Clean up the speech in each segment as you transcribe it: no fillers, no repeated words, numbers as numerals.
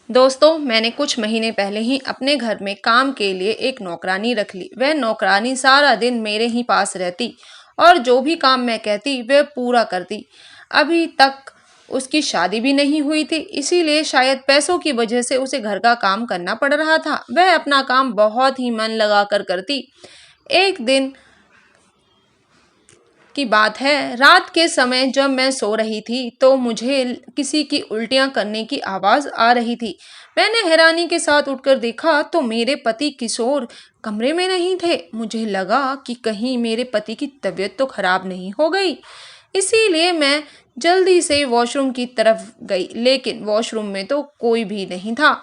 दोस्तों, मैंने कुछ महीने पहले ही अपने घर में काम के लिए एक नौकरानी रख ली। वह नौकरानी सारा दिन मेरे ही पास रहती और जो भी काम मैं कहती वह पूरा करती। अभी तक उसकी शादी भी नहीं हुई थी, इसीलिए शायद पैसों की वजह से उसे घर का काम करना पड़ रहा था। वह अपना काम बहुत ही मन लगाकर करती। एक दिन की बात है, रात के समय जब मैं सो रही थी तो मुझे किसी की उल्टियां करने की आवाज आ रही थी। मैंने हैरानी के साथ उठकर देखा तो मेरे पति किशोर कमरे में नहीं थे। मुझे लगा कि कहीं मेरे पति की तबीयत तो खराब नहीं हो गई, इसीलिए मैं जल्दी से वॉशरूम की तरफ गई, लेकिन वॉशरूम में तो कोई भी नहीं था।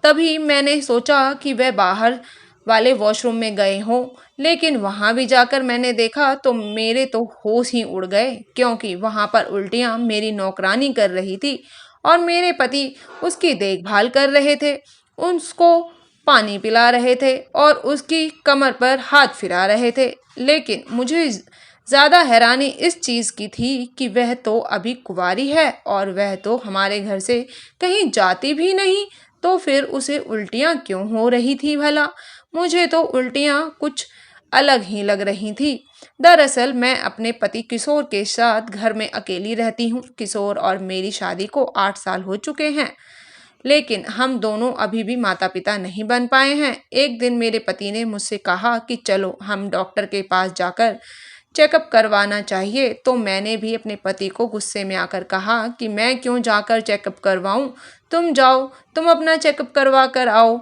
तभी मैंने सोचा कि वह बाहर वाले वॉशरूम में गए हों, लेकिन वहां भी जाकर मैंने देखा तो मेरे तो होश ही उड़ गए, क्योंकि वहां पर उल्टियां मेरी नौकरानी कर रही थी और मेरे पति उसकी देखभाल कर रहे थे, उसको पानी पिला रहे थे और उसकी कमर पर हाथ फिरा रहे थे। लेकिन मुझे ज़्यादा हैरानी इस चीज़ की थी कि वह तो अभी कुंवारी है और वह तो हमारे घर से कहीं जाती भी नहीं, तो फिर उसे उल्टियाँ क्यों हो रही थी भला? मुझे तो उल्टियाँ कुछ अलग ही लग रही थी। दरअसल मैं अपने पति किशोर के साथ घर में अकेली रहती हूँ। किशोर और मेरी शादी को 8 साल हो चुके हैं, लेकिन हम दोनों अभी भी माता पिता नहीं बन पाए हैं। एक दिन मेरे पति ने मुझसे कहा कि चलो हम डॉक्टर के पास जाकर चेकअप करवाना चाहिए, तो मैंने भी अपने पति को गुस्से में आकर कहा कि मैं क्यों जाकर चेकअप करवाऊं, तुम जाओ, तुम अपना चेकअप करवा कर आओ।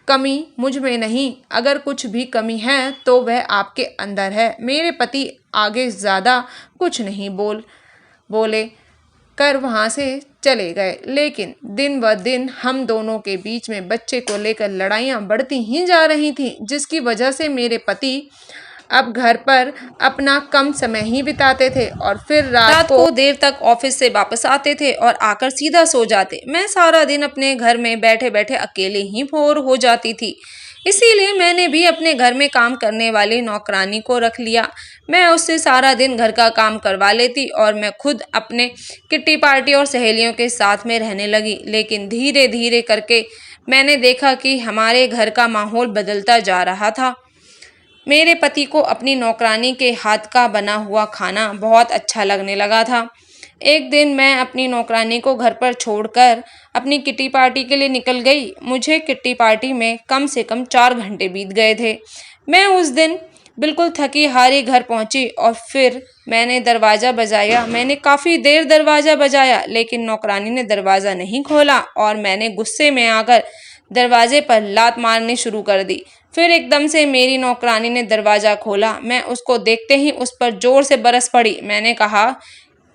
कमी मुझ में नहीं, अगर कुछ भी कमी है तो वह आपके अंदर है। मेरे पति आगे ज़्यादा कुछ नहीं बोले कर वहाँ से चले गए। लेकिन दिन ब दिन हम दोनों के बीच में बच्चे को लेकर लड़ाइयाँ बढ़ती ही जा रही थी, जिसकी वजह से मेरे पति अब घर पर अपना कम समय ही बिताते थे और फिर रात को देर तक ऑफिस से वापस आते थे और आकर सीधा सो जाते। मैं सारा दिन अपने घर में बैठे बैठे अकेले ही बोर हो जाती थी। इसीलिए मैंने भी अपने घर में काम करने वाली नौकरानी को रख लिया। मैं उससे सारा दिन घर का काम करवा लेती और मैं खुद अपने किट्टी पार्टी और सहेलियों के साथ में रहने लगी। लेकिन धीरे धीरे करके मैंने देखा कि हमारे घर का माहौल बदलता जा रहा था। मेरे पति को अपनी नौकरानी के हाथ का बना हुआ खाना बहुत अच्छा लगने लगा था। एक दिन मैं अपनी नौकरानी को घर पर छोड़कर अपनी किट्टी पार्टी के लिए निकल गई। मुझे किट्टी पार्टी में कम से कम 4 घंटे बीत गए थे। मैं उस दिन बिल्कुल थकी हारी घर पहुंची और फिर मैंने दरवाज़ा बजाया। मैंने काफ़ी देर दरवाज़ा बजाया, लेकिन नौकरानी ने दरवाज़ा नहीं खोला और मैंने गुस्से में आकर दरवाजे पर लात मारनी शुरू कर दी। फिर एकदम से मेरी नौकरानी ने दरवाज़ा खोला। मैं उसको देखते ही उस पर जोर से बरस पड़ी। मैंने कहा,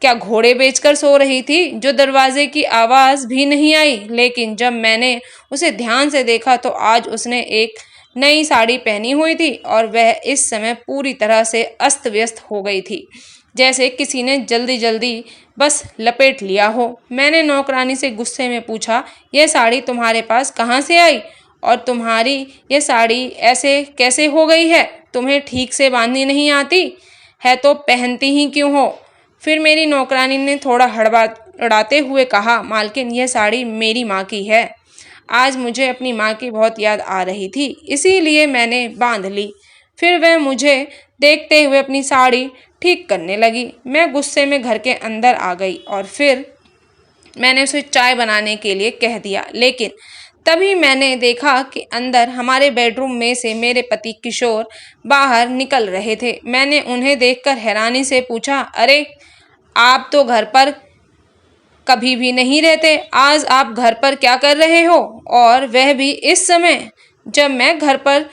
क्या घोड़े बेचकर सो रही थी जो दरवाजे की आवाज़ भी नहीं आई? लेकिन जब मैंने उसे ध्यान से देखा तो आज उसने एक नई साड़ी पहनी हुई थी और वह इस समय पूरी तरह से अस्त व्यस्त हो गई थी, जैसे किसी ने जल्दी जल्दी बस लपेट लिया हो। मैंने नौकरानी से गुस्से में पूछा, यह साड़ी तुम्हारे पास कहाँ से आई और तुम्हारी ये साड़ी ऐसे कैसे हो गई है? तुम्हें ठीक से बांधनी नहीं आती है तो पहनती ही क्यों हो? फिर मेरी नौकरानी ने थोड़ा हड़बड़ाते हुए कहा, मालकिन यह साड़ी मेरी माँ की है। आज मुझे अपनी माँ की बहुत याद आ रही थी, इसीलिए मैंने बांध ली। फिर वह मुझे देखते हुए अपनी साड़ी ठीक करने लगी। मैं गुस्से में घर के अंदर आ गई और फिर मैंने उसे चाय बनाने के लिए कह दिया। लेकिन तभी मैंने देखा कि अंदर हमारे बेडरूम में से मेरे पति किशोर बाहर निकल रहे थे। मैंने उन्हें देखकर हैरानी से पूछा, अरे आप तो घर पर कभी भी नहीं रहते, आज आप घर पर क्या कर रहे हो? और वह भी इस समय जब मैं घर पर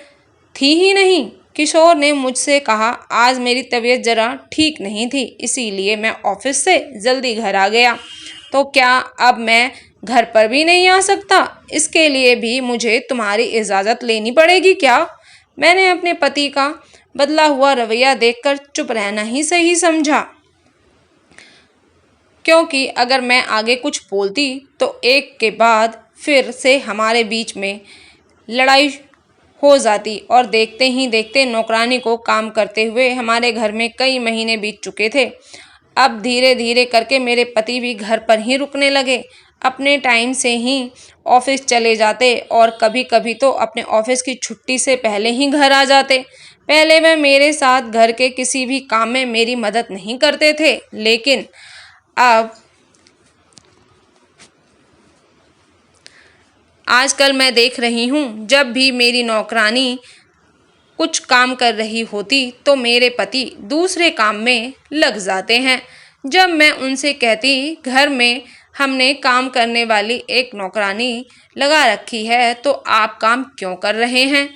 थी ही नहीं। किशोर ने मुझसे कहा, आज मेरी तबीयत ज़रा ठीक नहीं थी, इसीलिए मैं ऑफिस से जल्दी घर आ गया। तो क्या अब मैं घर पर भी नहीं आ सकता? इसके लिए भी मुझे तुम्हारी इजाज़त लेनी पड़ेगी क्या? मैंने अपने पति का बदला हुआ रवैया देखकर चुप रहना ही सही समझा, क्योंकि अगर मैं आगे कुछ बोलती तो एक के बाद फिर से हमारे बीच में लड़ाई हो जाती और देखते ही देखते नौकरानी को काम करते हुए हमारे घर में कई महीने बीत चुके थे। अब धीरे धीरे करके मेरे पति भी घर पर ही रुकने लगे। अपने टाइम से ही ऑफिस चले जाते और कभी-कभी तो अपने ऑफिस की छुट्टी से पहले ही घर आ जाते। पहले वह मेरे साथ घर के किसी भी काम में मेरी मदद नहीं करते थे, लेकिन अब आजकल मैं देख रही हूँ, जब भी मेरी नौकरानी कुछ काम कर रही होती तो मेरे पति दूसरे काम में लग जाते हैं। जब मैं उनसे कहती घर में हमने काम करने वाली एक नौकरानी लगा रखी है तो आप काम क्यों कर रहे हैं,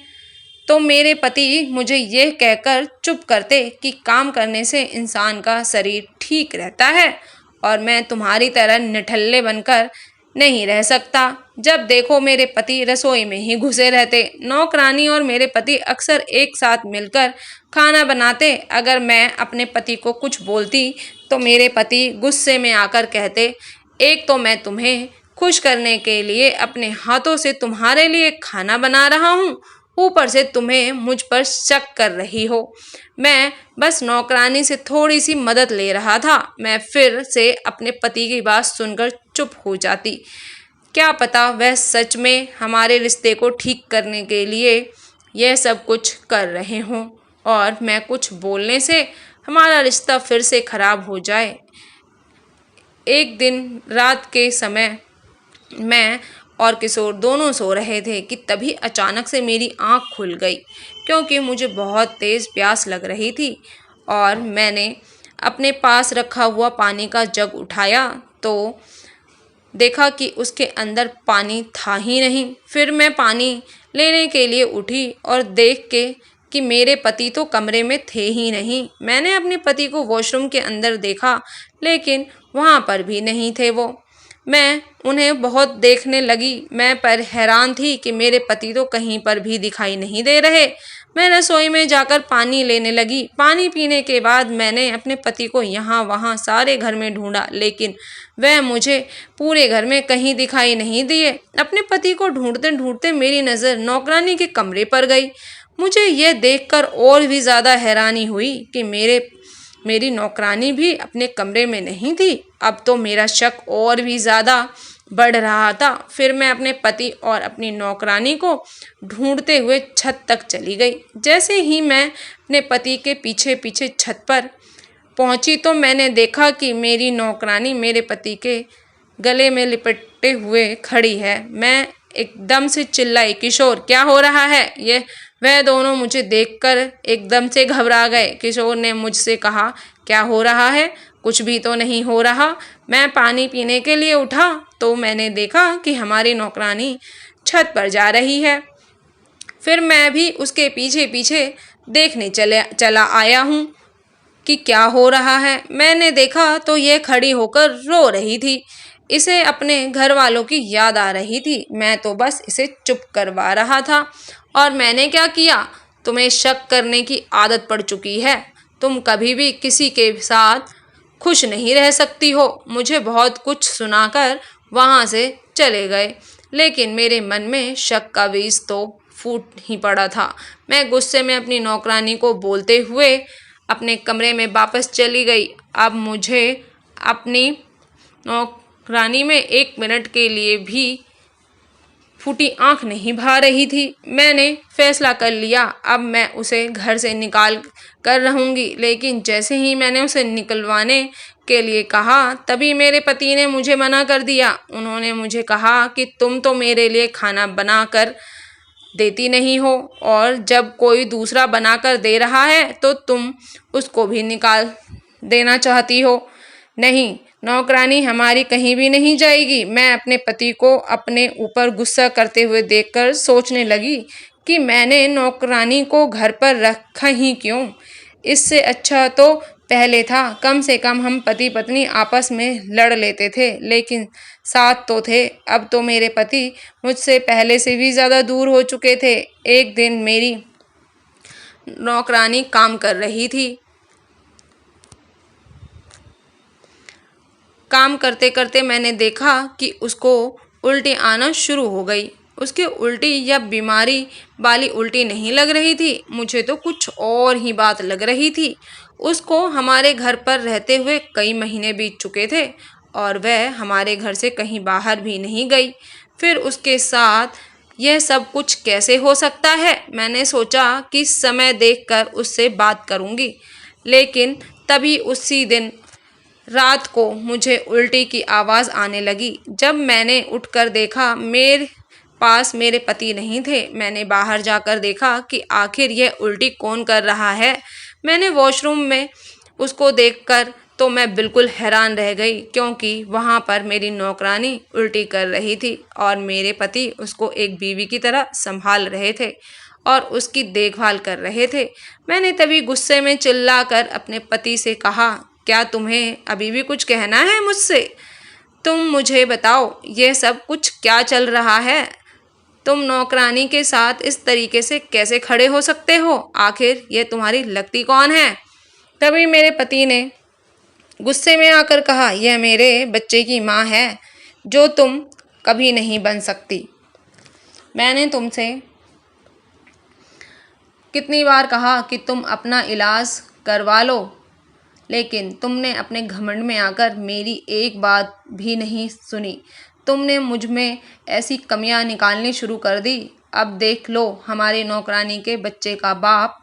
तो मेरे पति मुझे यह कहकर चुप करते कि काम करने से इंसान का शरीर ठीक रहता है और मैं तुम्हारी तरह निठल्ले बनकर नहीं रह सकता। जब देखो मेरे पति रसोई में ही घुसे रहते। नौकरानी और मेरे पति अक्सर एक साथ मिलकर खाना बनाते। अगर मैं अपने पति को कुछ बोलती तो मेरे पति गुस्से में आकर कहते, एक तो मैं तुम्हें खुश करने के लिए अपने हाथों से तुम्हारे लिए खाना बना रहा हूँ, ऊपर से तुम्हें मुझ पर शक कर रही हो। मैं बस नौकरानी से थोड़ी सी मदद ले रहा था। मैं फिर से अपने पति की बात सुनकर चुप हो जाती। क्या पता वह सच में हमारे रिश्ते को ठीक करने के लिए यह सब कुछ कर रहे हों और मैं कुछ बोलने से हमारा रिश्ता फिर से खराब हो जाए। एक दिन रात के समय मैं और किशोर दोनों सो रहे थे कि तभी अचानक से मेरी आँख खुल गई, क्योंकि मुझे बहुत तेज़ प्यास लग रही थी और मैंने अपने पास रखा हुआ पानी का जग उठाया तो देखा कि उसके अंदर पानी था ही नहीं। फिर मैं पानी लेने के लिए उठी और देख के कि मेरे पति तो कमरे में थे ही नहीं। मैंने अपने पति को वॉशरूम के अंदर देखा, लेकिन वहाँ पर भी नहीं थे वो। मैं उन्हें बहुत देखने लगी, मैं पर हैरान थी कि मेरे पति तो कहीं पर भी दिखाई नहीं दे रहे। मैं रसोई में जाकर पानी लेने लगी। पानी पीने के बाद मैंने अपने पति को यहाँ वहाँ सारे घर में ढूंढा, लेकिन वह मुझे पूरे घर में कहीं दिखाई नहीं दिए। अपने पति को ढूंढते ढूंढते मेरी नज़र नौकरानी के कमरे पर गई। मुझे यह देखकर और भी ज़्यादा हैरानी हुई कि मेरी नौकरानी भी अपने कमरे में नहीं थी। अब तो मेरा शक और भी ज़्यादा बढ़ रहा था। फिर मैं अपने पति और अपनी नौकरानी को ढूंढते हुए छत तक चली गई। जैसे ही मैं अपने पति के पीछे पीछे छत पर पहुंची तो मैंने देखा कि मेरी नौकरानी मेरे पति के गले में लिपटे हुए खड़ी है। मैं एकदम से चिल्लाई, किशोर क्या हो रहा है? वह दोनों मुझे देखकर एकदम से घबरा गए। किशोर ने मुझसे कहा, क्या हो रहा है? कुछ भी तो नहीं हो रहा। मैं पानी पीने के लिए उठा तो मैंने देखा कि हमारी नौकरानी छत पर जा रही है। फिर मैं भी उसके पीछे पीछे देखने चला आया हूँ कि क्या हो रहा है। मैंने देखा तो यह खड़ी होकर रो रही थी। इसे अपने घर वालों की याद आ रही थी। मैं तो बस इसे चुप करवा रहा था। और मैंने क्या किया? तुम्हें शक करने की आदत पड़ चुकी है। तुम कभी भी किसी के साथ खुश नहीं रह सकती हो। मुझे बहुत कुछ सुनाकर वहाँ से चले गए, लेकिन मेरे मन में शक का बीज तो फूट ही पड़ा था। मैं गुस्से में अपनी नौकरानी को बोलते हुए अपने कमरे में वापस चली गई। अब मुझे अपनी नौकरानी में 1 मिनट के लिए भी फूटी आंख नहीं भा रही थी। मैंने फैसला कर लिया, अब मैं उसे घर से निकाल कर रहूँगी। लेकिन जैसे ही मैंने उसे निकलवाने के लिए कहा, तभी मेरे पति ने मुझे मना कर दिया। उन्होंने मुझे कहा कि तुम तो मेरे लिए खाना बना कर देती नहीं हो और जब कोई दूसरा बना कर दे रहा है तो तुम उसको भी निकाल देना चाहती हो। नहीं, नौकरानी हमारी कहीं भी नहीं जाएगी। मैं अपने पति को अपने ऊपर गुस्सा करते हुए देखकर सोचने लगी कि मैंने नौकरानी को घर पर रखा ही क्यों। इससे अच्छा तो पहले था, कम से कम हम पति पत्नी आपस में लड़ लेते थे, लेकिन साथ तो थे। अब तो मेरे पति मुझसे पहले से भी ज़्यादा दूर हो चुके थे। एक दिन मेरी नौकरानी काम कर रही थी। काम करते करते मैंने देखा कि उसको उल्टी आना शुरू हो गई। उसकी उल्टी या बीमारी वाली उल्टी नहीं लग रही थी, मुझे तो कुछ और ही बात लग रही थी। उसको हमारे घर पर रहते हुए कई महीने बीत चुके थे और वह हमारे घर से कहीं बाहर भी नहीं गई। फिर उसके साथ यह सब कुछ कैसे हो सकता है? मैंने सोचा कि समय देखकर उससे बात करूंगी, लेकिन तभी उसी दिन रात को मुझे उल्टी की आवाज़ आने लगी। जब मैंने उठकर देखा, मेरे पास मेरे पति नहीं थे। मैंने बाहर जाकर देखा कि आखिर यह उल्टी कौन कर रहा है। मैंने वॉशरूम में उसको देखकर तो मैं बिल्कुल हैरान रह गई, क्योंकि वहाँ पर मेरी नौकरानी उल्टी कर रही थी और मेरे पति उसको एक बीवी की तरह संभाल रहे थे और उसकी देखभाल कर रहे थे। मैंने तभी गुस्से में चिल्लाकर अपने पति से कहा, क्या तुम्हें अभी भी कुछ कहना है मुझसे? तुम मुझे बताओ, यह सब कुछ क्या चल रहा है? तुम नौकरानी के साथ इस तरीके से कैसे खड़े हो सकते हो? आखिर ये तुम्हारी लगती कौन है? तभी मेरे पति ने गुस्से में आकर कहा, यह मेरे बच्चे की माँ है, जो तुम कभी नहीं बन सकती। मैंने तुमसे कितनी बार कहा कि तुम अपना इलाज करवा लो, लेकिन तुमने अपने घमंड में आकर मेरी एक बात भी नहीं सुनी। तुमने मुझ में ऐसी कमियां निकालनी शुरू कर दी। अब देख लो, हमारी नौकरानी के बच्चे का बाप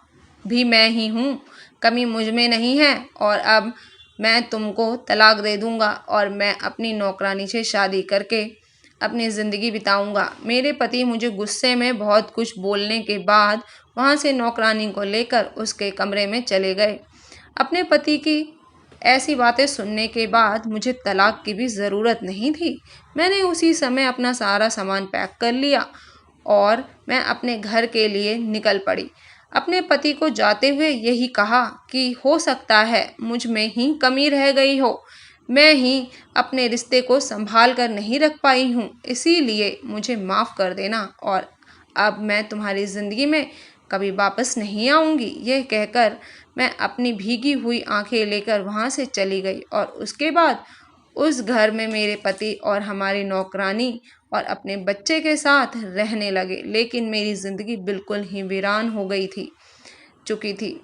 भी मैं ही हूँ। कमी मुझ में नहीं है और अब मैं तुमको तलाक दे दूँगा और मैं अपनी नौकरानी से शादी करके अपनी ज़िंदगी बिताऊँगा। मेरे पति मुझे गुस्से में बहुत कुछ बोलने के बाद वहाँ से नौकरानी को लेकर उसके कमरे में चले गए। अपने पति की ऐसी बातें सुनने के बाद मुझे तलाक की भी ज़रूरत नहीं थी। मैंने उसी समय अपना सारा सामान पैक कर लिया और मैं अपने घर के लिए निकल पड़ी। अपने पति को जाते हुए यही कहा कि हो सकता है मुझ में ही कमी रह गई हो, मैं ही अपने रिश्ते को संभाल कर नहीं रख पाई हूँ, इसीलिए मुझे माफ़ कर देना और अब मैं तुम्हारी ज़िंदगी में कभी वापस नहीं आऊँगी। यह कहकर मैं अपनी भीगी हुई आंखें लेकर वहाँ से चली गई और उसके बाद उस घर में मेरे पति और हमारी नौकरानी और अपने बच्चे के साथ रहने लगे। लेकिन मेरी ज़िंदगी बिल्कुल ही वीरान हो गई थी चुकी थी।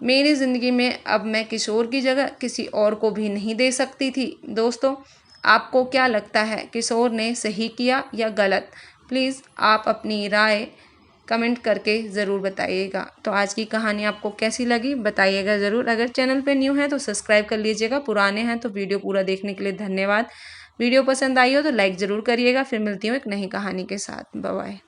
मेरी ज़िंदगी में अब मैं किशोर की जगह किसी और को भी नहीं दे सकती थी। दोस्तों, आपको क्या लगता है, किशोर ने सही किया या गलत? प्लीज़ आप अपनी राय कमेंट करके ज़रूर बताइएगा। तो आज की कहानी आपको कैसी लगी बताइएगा ज़रूर। अगर चैनल पे न्यू है तो सब्सक्राइब कर लीजिएगा, पुराने हैं तो वीडियो पूरा देखने के लिए धन्यवाद। वीडियो पसंद आई हो तो लाइक ज़रूर करिएगा। फिर मिलती हूँ एक नई कहानी के साथ। Bye bye.